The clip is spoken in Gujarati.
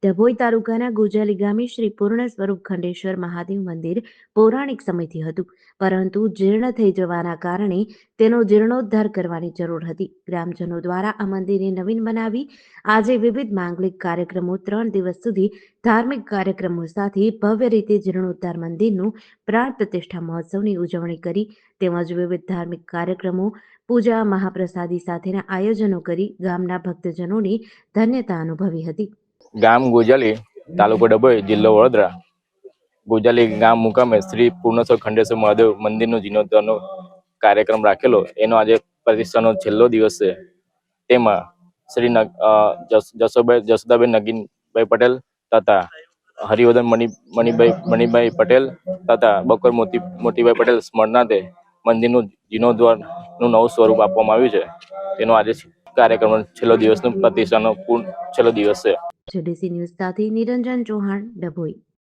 ડભોઈ તાલુકાના ગુજાલી ગામે શ્રી પૂર્ણ સ્વરૂપ ખંડેશ્વર મહાદેવ મંદિર પૌરાણિક સમયથી હતું, પરંતુ જીર્ણ થઈ જવાના કારણે તેનો જીર્ણોદ્ધાર કરવાની જરૂર હતી. ગ્રામજનો દ્વારા આ મંદિરને નવીન બનાવી આજે વિવિધ માંગલિક કાર્યક્રમો 3 દિવસ સુધી ધાર્મિક કાર્યક્રમો સાથે ભવ્ય રીતે જીર્ણોદ્ધાર મંદિરનું પ્રાણ પ્રતિષ્ઠા મહોત્સવની ઉજવણી કરી તેમજ વિવિધ ધાર્મિક કાર્યક્રમો, પૂજા, મહાપ્રસાદી સાથેના આયોજનો કરી ગામના ભક્તજનોને ધન્યતા અનુભવી હતી. ગામ ગોજાલી, તાલુકો ડભોઈ, જિલ્લો વડોદરા. ગોજાલી ગામ મુકામે શ્રી પૂર્ણેશ્વર ખંડેશ્વર મહાદેવ મંદિરનો જીર્ણોદ્ધારનો કાર્યક્રમ રાખેલો. એનો આજે પ્રતિષ્ઠાનો છેલ્લો દિવસ છે. તેમાં શ્રી જસોદાબેન નગીનભાઈ પટેલ તથા હરિવર્ધન મણિભાઈ પટેલ તથા બકોર મોતીભાઈ પટેલ સ્મરણાર્થે મંદિરનું જીર્ણોદ્ધારનું નવું સ્વરૂપ આપવામાં આવ્યું છે. તેનો આજે કાર્યક્રમ છેલ્લો દિવસનો પ્રતિષ્ઠાનો છેલ્લો દિવસ છે. જેડીસી ન્યૂઝ સાથે નિરંજન ચૌહાણ, ડભોઈ.